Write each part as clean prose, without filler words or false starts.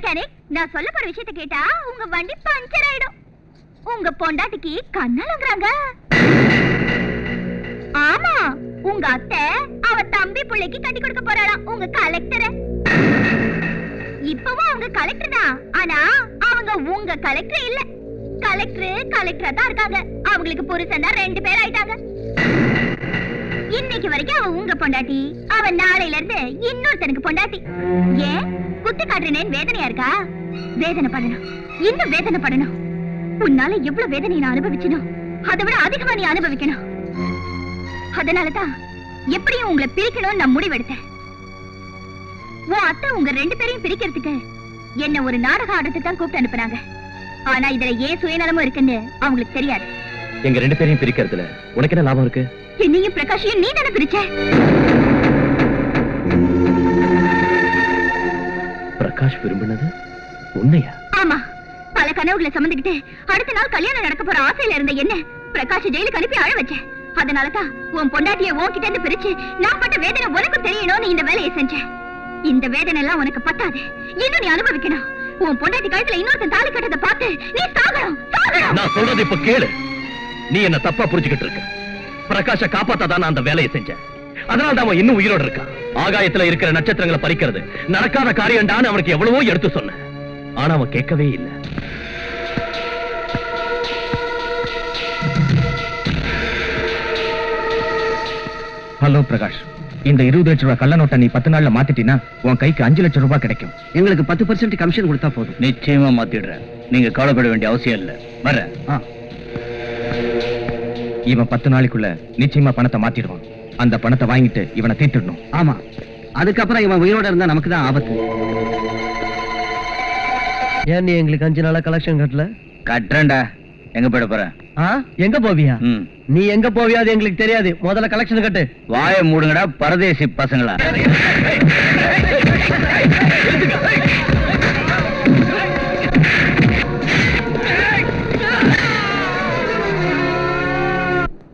Mechanic, நான் சொல்ல போற விஷயத்தை கேட்டா உங்க வண்டி பஞ்சர் ஆயிடும். உங்க பொண்டாட்டிக்கு கண்ணாலங்கறாங்க. ஆமா, உங்க அத்தை அவ தம்பி பிள்ளைக்கு கட்டி கொடுக்க போறாளாம் உங்க கலெக்டரை. இப்பவும் அவங்க கலெக்டர் தான், ஆனா அவங்க உங்க கலெக்டர் இல்ல. கலெக்டரா தான் இருக்காங்க. அவங்களுக்கு புருஷன் தான் 2 பேர் ஆயிட்டாங்க. இன்னைக்கு வரைக்கும் அவ உங்க பொண்டாட்டி, அவ நாளையில இருந்து இன்னொருத்தனுக்கு பொண்டாட்டி. ஏன் குத்து காட்டுறேன்னு வேதனையா இருக்கா? வேதனை பண்ணணும், இன்னும் வேதனை பண்ணணும். உன்னால எவ்வளவு வேதனை நான் அனுபவிச்சனும் அதை விட அதிகமா நீ அனுபவிக்கணும். அதனாலதான் எப்படியும் உங்களை பிரிக்கணும்னு நான் முடிவெடுத்தேன். உன் அத்தை உங்க 2 பேரையும் பிரிக்கிறதுக்கு என்ன ஒரு நாடகம் ஆடத்துக்கு தான் கூப்பிட்டு அனுப்புறாங்க. ஆனா இதுல ஏன் சுயநலமும் இருக்குன்னு அவங்களுக்கு தெரியாது. எங்க 2 பேரையும் பிரிக்கிறதுல உனக்கு என்ன லாபம் இருக்கு? என்னையும் பிரகாஷையும் நீ தானே பிரிச்ச. பிரகாஷ் விரும்பினது உண்மையா? ஆமா, பல கனவுகளை சுமந்துக்கிட்டு அடுத்த நாள் கல்யாணம் நடக்க போற ஆசையில இருந்த என்ன பிரகாஷ் ஜெயிலுக்கு அனுப்பி அழ வச்சேன். அதனாலதான் உன் பொண்டாட்டிய உன்கிட்ட இருந்து பிரிச்சு நான் பட்ட வேதனை உனக்கும் தெரியணும்னு இந்த வேலையை செஞ்சேன். இந்த வேதனை எல்லாம் உனக்கு பத்தாது, இன்னும் நீ அனுபவிக்கணும். உன் பொண்டாட்டி கழுத்துல இன்னொருத்தன் தாலி கட்டதை பார்த்து நீ சாகணும். நான் சொல்றது இப்ப கேளு. நீ என்ன தப்பா புரிஞ்சுக்கிட்டு இருக்க. பிரகாஷ காப்பாத்தாதான் நான் அந்த வேலையை செஞ்சேன். அதனால அவன் இன்னும் உயிரோடு இருக்கான். ஆகாயத்துல இருக்கிற நட்சத்திரங்களை பறிக்கிறது நடக்காத காரியம்டான்னு அவனுக்கு எவ்வளவோ எடுத்து சொன்னேன். ஆனா அவன் கேட்கவே இல்லை. ஹலோ பிரகாஷ், இந்த 20 லட்சம் ரூபாய் கள்ள நோட்டை நீ 10 நாள்ல மாத்திட்டீனா உன் கைக்கு 5 லட்சம் ரூபாய் கிடைக்கும். எங்களுக்கு 10% கமிஷன் கொடுத்தா போதும். நிச்சயமா மாத்திடுறேன். நீங்க கவலைப்பட வேண்டிய அவசியம் இல்ல. வர இவன் 10 நாளைக்குள்ள நிச்சயமா பணத்தை மாத்திடுவான். அந்த பணத்தை வாங்கிட்டு இவனை தீர்த்திடணும். ஆமா, அதுக்கப்புறம் இவன் உயிரோட இருந்தா நமக்கு தான் ஆபத்து. ஏன் நீ எங்களுக்கு 5 நாளா கலெக்ஷன் கட்டல? கட்டுறேன்டா. எங்க போயிட போற? எங்க போவியா? நீ எங்க போவியா அது எங்களுக்கு தெரியாது. முதல்ல கலெக்ஷன் கட்டு. வாயை மூடுங்கடா பரதேசி பசங்களா.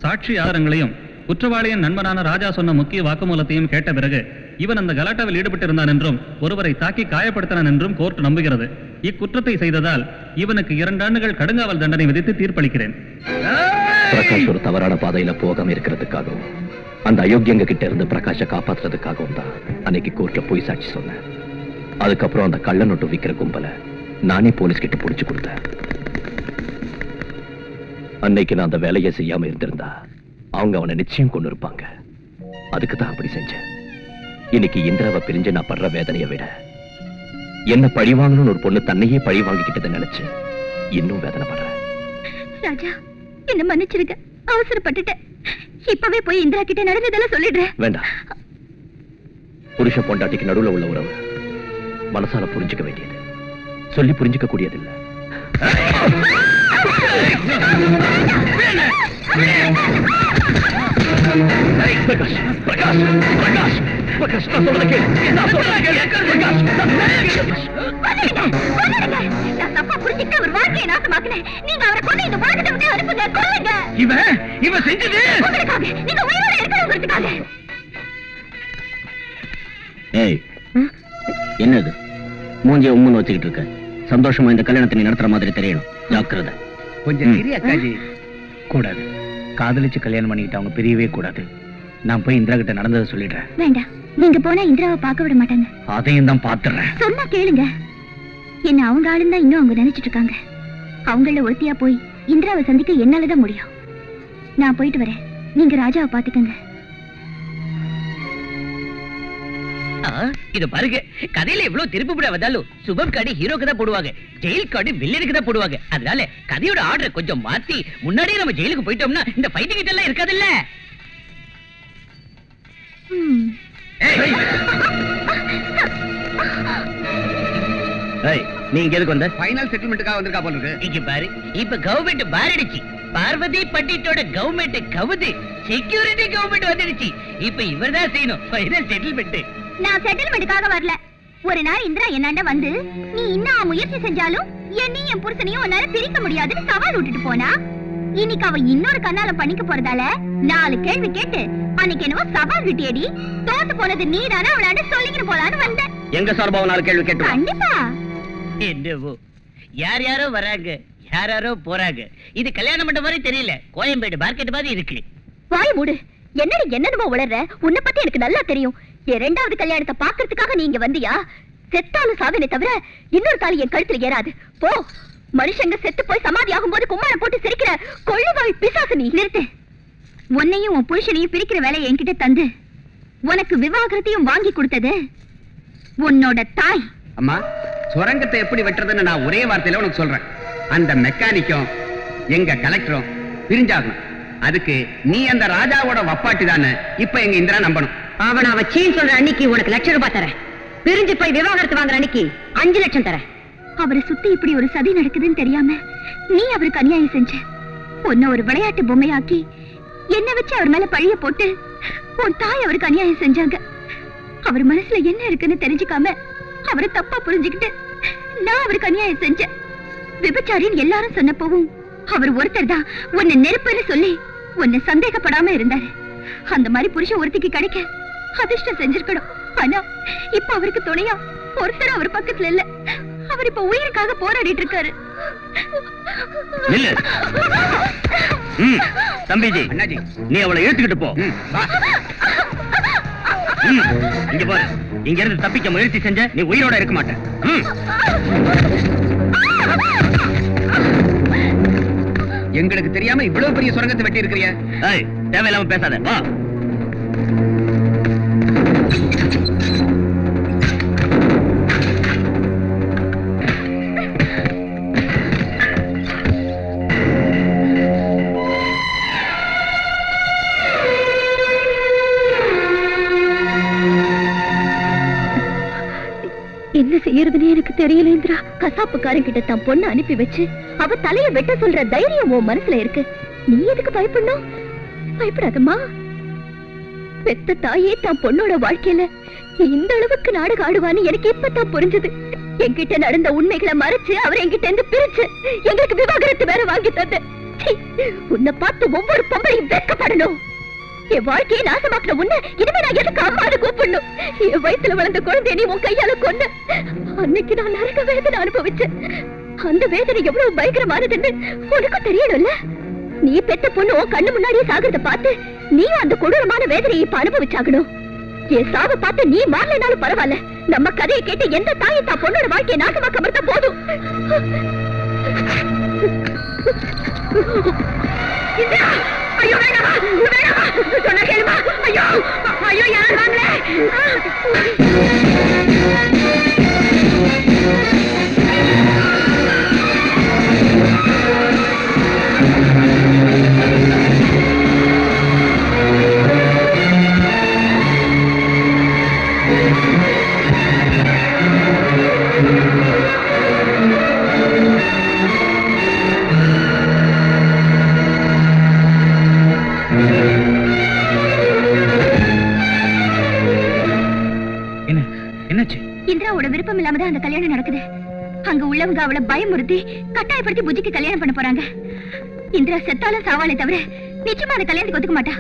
சாட்சி ஆதாரங்களையும் குற்றவாளியின் நண்பனான ராஜா சொன்ன முக்கிய வாக்குமூலத்தையும் கேட்ட பிறகு இவன் அந்த கலாட்டாவில் ஈடுபட்டிருந்தான் என்றும் ஒருவரை தாக்கி காயப்படுத்தினான் என்றும் கோர்ட் நம்புகிறது. இக்குற்றத்தை செய்ததால் இவனுக்கு 2 ஆண்டுகள் கடுங்காவல் தண்டனை விதித்து தீர்ப்பளிக்கிறேன். பிரகாஷ் ஒரு தவறான பாதையில போகாம இருக்கிறதுக்காகவும் அந்த அயோக்கியங்க கிட்ட இருந்து பிரகாஷை காப்பாத்துறதுக்காகவும் தான் அன்னைக்கு கோர்ட்ல போய் சாட்சி சொன்னேன். அதுக்கப்புறம் அந்த கள்ள நோட்டு விற்கிற கும்பல நானே போலீஸ் கிட்ட புடிச்சு கொடுத்தேன். அன்னைக்கு நான் அந்த வேலையை செய்யாம இருந்திருந்தா அவங்க அவனை நிச்சயம் கொண்டு இருப்பாங்க. அதுக்கு தான் அப்படி செஞ்சேன். இன்னைக்கு இந்திராவை பிரிஞ்சு நான் படுற வேதனையை விட என்ன பழி வாங்கணும்னு ஒரு பொண்ணு தன்னையே பழி வாங்கிக்கிட்டதை நினைச்சு இன்னும் வேதனை படுறேன். ராஜா, என்ன மன்னிச்சிருக்க, அவசரப்பட்டுட்டேன். இப்பவே போய் இந்திரா கிட்ட நடந்ததெல்லாம் சொல்லிடுறேன். வேண்டாம். புருஷ பொண்டாட்டிக்கு நடுவுல உள்ள உறவு மனசால புரிஞ்சுக்க வேண்டியது, சொல்லி புரிஞ்சுக்க கூடியது இல்ல. பிரகாஷ், பிரகாஷ், பிரகாஷ், பிரகாஷ், நான் சொல்றத கேளு. நான் தப்பா புரிஞ்சுக்கிட்டு அவர் வாழ்க்கையை நாசமாக்குனேன். நீங்க அவரை கொண்டு இந்த உலகத்தை விட்டு அனுப்புங்க. கொல்லுங்க. இவன் செஞ்சது உங்களுக்காக, நீங்க உயிரோட இருக்கணுங்கிறதுக்காக. ஏய், என்னது மூஞ்சிய உம்முன்னு வச்சுக்கிட்டு இருக்க? சந்தோஷமா இந்த கல்யாணத்தை நீ நடத்துற மாதிரி தெரியணும். ஜாக்கிரதை. கொஞ்சம் சிறிய அக்காஜி. கூடாது. காதலிச்சு கல்யாணம் பண்ணிக்கிட்டு அவங்க பிரியவே கூடாது. நான் போய் இந்திரா கிட்ட நடந்ததை சொல்லிடுறேன். வேண்டாம், நீங்க போனா இந்திராவை பார்க்க விட மாட்டாங்க. அதையும் தான் பாத்துறேன். சொன்னா கேளுங்க. என்ன அவங்க ஆளுன்னு தான் இன்னும் அவங்க நினைச்சிட்டு இருக்காங்க. அவங்கள ஒருத்தியா போய் இந்திராவை சந்திக்க என்னாலதான் முடியும். நான் போயிட்டு வரேன். நீங்க ராஜாவை பாத்துக்கங்க. இது பாருங்க, கதையில எவ்வளவு திருப்பு வந்தாலும் சுபம் கார்டு ஹீரோக்கு தான் போடுவாங்க, ஜெயில் கார்டு வில்லனுக்கு தான் போடுவாங்க. அதனால கதையோட ஆர்டர் கொஞ்சம் மாத்தி முன்னாடியே நம்ம ஜெயிலுக்கு போயிட்டோம்னா இந்த ஃபைட்டிங் கிட்ட எல்லாம் இருக்காதுல்ல. நீங்க எதுக்கு வந்த? ஃபைனல் செட்டில்மெண்ட்டுக்காக வந்திருக்கா போல இருக்கு. இங்க பாரு, இப்ப கவர்மெண்ட் பாரடிச்சு, பார்வதி பட்டிட்டோட கவர்மெண்ட் கவுது, செக்யூரிட்டி கவர்மெண்ட் வந்துடுச்சு. இப்ப இவர்தான் செய்யணும் ஃபைனல் செட்டில்மெண்ட். நான் செட்டில்மெண்ட்டுக்காக வரல. ஒரு நாள் இந்திரா என்னாண்ட வந்து நீ இன்னும் முயற்சி செஞ்சாலும் என்னையும் என் புருஷனையும் உன்னால பிரிக்க முடியாதுன்னு சவால் விட்டுட்டு போனா, இன்னைக்கு அவ இன்னொரு கண்ணால பண்ணிக்க போறதால 4 கேள்வி கேட்டு அன்னைக்கு என்னவோ சவால் விட்டியடி, தோத்து போனது நீதானே அவளாண்ட சொல்லிக்கிட்டு போலான்னு வந்தேன். எங்க சார்பாக 4 கேள்வி கேட்டு? கண்டிப்பா. என்னவோ யார் யாரோ வராங்க, யாரோ போறாங்க. இது கல்யாணம் பண்ண மாதிரி தெரியல, கோயம்பேடு மார்க்கெட் மாதிரி இருக்கு. வாய் மூடு. என்னடி என்னென்னமோ உளற? உன்னை பத்தி எனக்கு நல்லா தெரியும். என் 2வது கல்யாணத்தை பாக்குறதுக்காக நீங்க வந்தியா? செத்தாலும் சாவேனே தவிர இன்னொரு தாலி என் கழுத்துல ஏறாது. போ. மனுஷங்க செத்து போய் சமாதி ஆகும்போது கும்மாரம் போட்டு சிரிக்கிற கொள்ளுவாய் பிசாசு நீ. நிறுத்து. உன்னையும் உன் புருஷனையும் பிரிக்கிற வேலையை என்கிட்ட தந்து உனக்கு விவாகரத்தையும் வாங்கி கொடுத்தது உன்னோட தாய். அம்மா, சுரங்கத்தை எப்படி வெட்டுறதுன்னு நான் ஒரே வார்த்தையில உனக்கு சொல்றேன். அந்த மெக்கானிக்கும் எங்க கலெக்டரும் பிரிஞ்சாகணும். அதுக்கு நீ அந்த ராஜாவோட வப்பாட்டி தானே இப்ப எங்க இந்திரா நம்பணும். அவன் அவச்சின்னு சொல்ற அன்னைக்கு உனக்கு ₹1,00,000 தரேன். பிரிஞ்சு போய் விவாகரத்து வாங்குற அன்னைக்கு 5 லட்சம் தரேன். அவரை சுத்தி இப்படி ஒரு சதி நடக்குதுன்னு தெரியாம நீ அவருக்கு அநியாயம் செஞ்ச. உன்னை ஒரு விளையாட்டு பொம்மையாக்கி என்ன வச்சு அவர் மேல பழிய போட்டு உன் தாய் அவருக்கு அநியாயம் செஞ்சாங்க. அவர் மனசுல என்ன இருக்குன்னு தெரிஞ்சுக்காம அவரை தப்பா புரிஞ்சுக்கிட்டு நான் அவருக்கு அநியாயம் செஞ்சேன். விபச்சாரின்னு எல்லாரும் சொன்னப்பவும் அவர் ஒருத்தர் தான் உன்னை நெருப்புன்னு சொல்லி உன்னை சந்தேகப்படாம இருந்தாரு. அந்த மாதிரி புருஷன் ஒருத்திக்கு கிடைக்க அதிர்ஷ்டம் செஞ்சிருக்கணும். ஆனா இப்ப அவருக்கு துணையா ஒருத்தர் அவர் பக்கத்துல இல்ல. அவர் இப்ப உயிருக்காக போராடிட்டு இருக்காரு. தம்பிஜி, அண்ணாஜி, நீ அவளை இழுத்துக்கிட்டு போ. இங்க பாரு, இங்க இருந்து தப்பிக்க முயற்சி செஞ்ச நீ உயிரோட இருக்க மாட்டேன். எங்களுக்கு தெரியாம இவ்வளவு பெரிய சுரங்கத்தை வெட்டி இருக்கிறிய. தேவையில்லாம பேசாத, வா. என்ன செய்யறதுன்னு எனக்கு தெரியல இந்திரா. கசாப்புக்காரன் கிட்ட தான் பொண்ணு அனுப்பி வச்சு அவ தலைய வெட்ட சொல்ற தைரியம் உன் மனசுல இருக்கு. நீ எதுக்கு பயப்படணும்? பயப்படாதம்மா. பெத்த தாயே தான் பொண்ணோட வாழ்க்கையில இந்த அளவுக்கு நாடகம் ஆடுவான்னு எனக்கு இப்பதான் புரிஞ்சது. என்கிட்ட நடந்த உண்மைகளை மறைச்சு அவர் என்கிட்ட இருந்து பிரிச்சு எங்களுக்கு விவாகரத்து வேற வாங்கி தந்த. உன்னை பார்த்து ஒவ்வொரு பொம்பளையும் வெட்கப்படணும். என் வாழ்க்கையை நாசமாக்குற உன்னை இனிமே நான் எதுக்கு அம்மானு கூப்பிடணும்? என் வயித்துல வளர்ந்த குழந்தைய நீ உன் கையால கொன்ன அன்னைக்கு நான் நரக வேதனை அனுபவிச்சேன். அந்த வேதனை எவ்வளவு பயங்கரமானதுன்னு உனக்கும் தெரியணும்ல. நீ பெத்த பொண்ணு உன் கண்ணு முன்னாடியே சாகிறத பார்த்து நீ அந்த கொடூரமான வேதனையை இப்ப அனுபவிச்சாகணும். என் சாவை பார்த்து நீ மாறலைனாலும் பரவாயில்ல. நம்ம கதையை கேட்டு எந்த தாயை தான் பொண்ணோட வாழ்க்கையை நாசமாக்க மறுத்தா போதும். ஐயோ வேணாமா, வேணாமா, சொன்ன கேளுமா. ஐயோ ஐயோ, யாரும் வாங்கல. இந்திராவோட விருப்பம் இல்லாம தான் அந்த கல்யாணம் நடக்குது. அங்க உள்ளவங்க அவளை பயமுறுத்தி கட்டாயப்படுத்தி புஜிக்கு கல்யாணம் பண்ண போறாங்க. இந்திரா செத்தாலும் சாவாலே தவிர நிச்சயமா அந்த கல்யாணத்துக்கு ஒத்துக்க மாட்டா.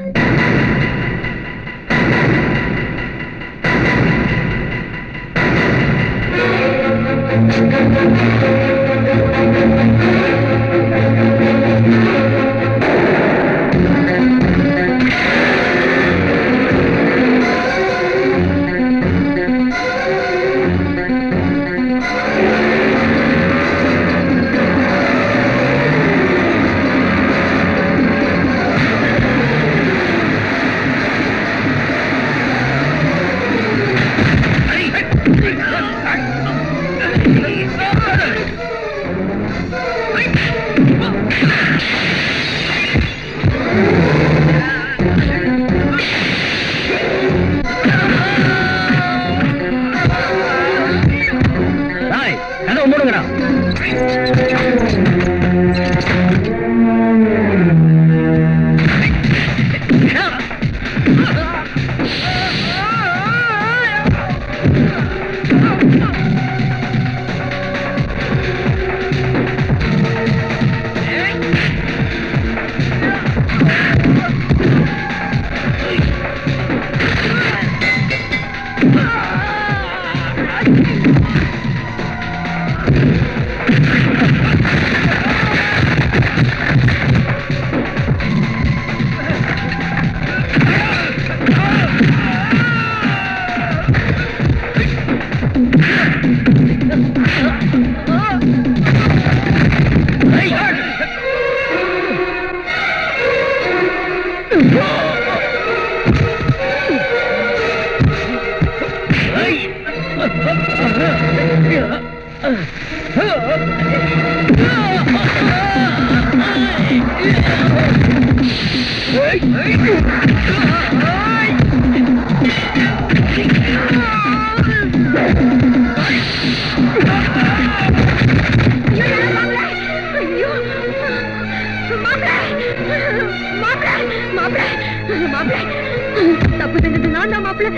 தப்பு செஞ்சது நான் தான் மாப்பிள்ள.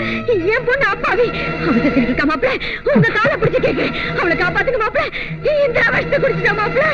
என் பொண்ணு அப்பாவி அவசர இருக்கா மாப்பிள்ள. உங்க காலை பிடிச்சு கேட்கிறேன், அவளை காப்பாத்துங்க மாப்பிள்ள. இந்த அவசத்தை குடிச்சிட்டா மாப்பிள்ள.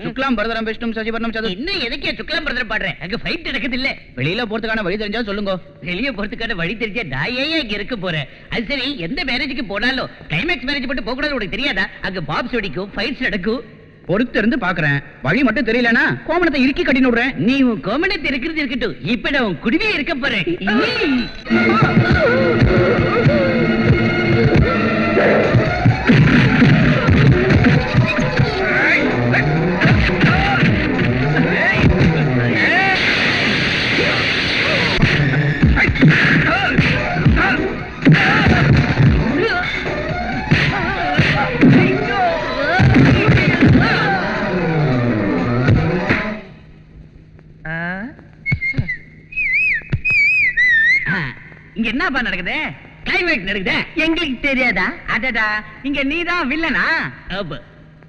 சுக்லாம் பரதரம் விஷ்ணு சசிவர்ணம் சது. இன்னும் எதுக்கே சுக்லாம் பரதரம் பாடுறேன்? அங்க ஃபைட் நடக்குது இல்ல. வெளியில போறதுக்கான வழி தெரிஞ்சா சொல்லுங்க. வெளிய போறதுக்கான வழி தெரிஞ்சா நான் ஏன் இங்க இருக்க போறேன்? அது சரி, எந்த மேரேஜுக்கு போனாலும் கிளைமேக்ஸ் மேரேஜ் மட்டும் போக கூடாது உனக்கு தெரியாதா? அங்க பாப்ஸ் வெடிக்கும், ஃபைட்ஸ் நடக்கும். பொறுத்து இருந்து பாக்குறேன். வழி மட்டும் தெரியலனா கோமணத்தை இறுக்கி கட்டி விடுறேன். நீ உன் கோமணத்தை இருக்கிறது இருக்கட்டும், இப்ப நான் உன் குடிவே இருக்க போறேன். இங்க என்னப்பா நடக்குது? கிளைமேக்ஸ் நடக்குது. எங்களுக்கு தெரியாதா? அடடா, இங்க நீதான் வில்லனா? அப்ப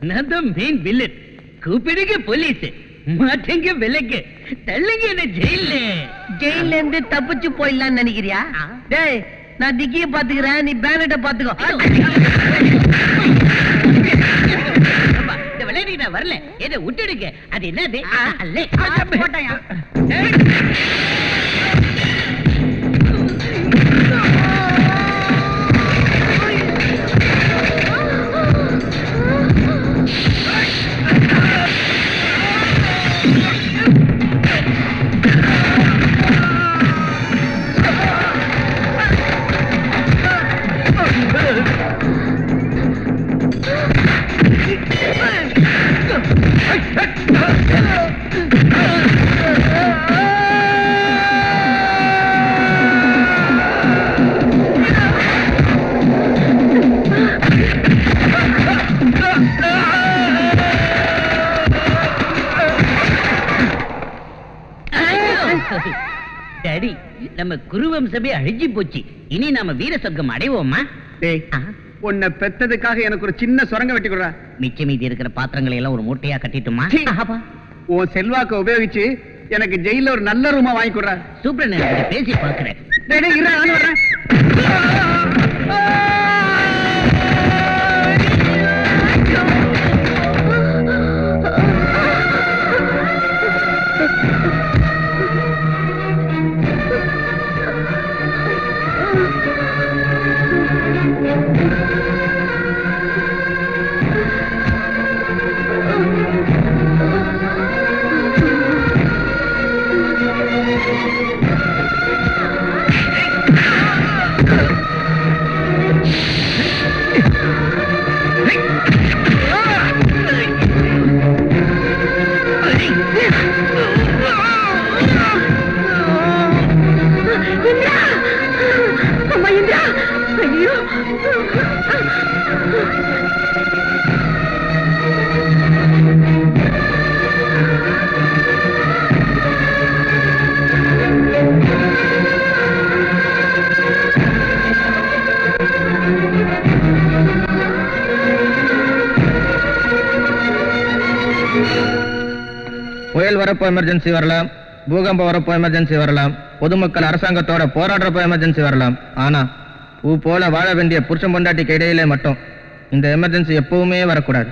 நான் தான் மெயின் வில்லன். கூப்பிடுங்க போலீஸ், மாட்டேங்க விலக்கு, தள்ளுங்க என்ன ஜெயில. ஜெயில இருந்து தப்பிச்சு போயிடலாம்னு நினைக்கிறியா? டேய், நான் திக்கிய பாத்துக்கிறேன், நீ பேனட்ட பாத்துக்கோ. இந்த விளையாடி நான் வரல, எதை விட்டுடுங்க. அது என்னது? போட்டாயா? டாடி, நம்ம குருவம்சமே அழிஞ்சு போச்சு. இனி நாம வீர சொர்க்கம் அடைவோமா? டேய், உன்னை பெத்ததுக்காக எனக்கு ஒரு சின்ன சுரங்க வெட்டி கொடுறா. மிச்ச மீதி இருக்கிற பாத்திரங்களை எல்லாம் ஒரு மூட்டையா கட்டிட்டுமா? உன் செல்வாக்க உபயோகிச்சு எனக்கு ஜெயில ஒரு நல்ல ரூமா வாங்கி கொடுறா. சூப்பர், பேசி பாக்குறேன். புயல் வரப்போ எமர்ஜென்சி வரலாம், பூகம்பம் வரப்போ எமர்ஜென்சி வரலாம், பொதுமக்கள் அரசாங்கத்தோட போராடுறப்போ எமர்ஜென்சி வரலாம். ஆனா பூ போல வாழ வேண்டிய புருஷன் பொண்டாட்டிக்கு இடையிலே மட்டும் இந்த எமர்ஜென்சி எப்பவுமே வரக்கூடாது.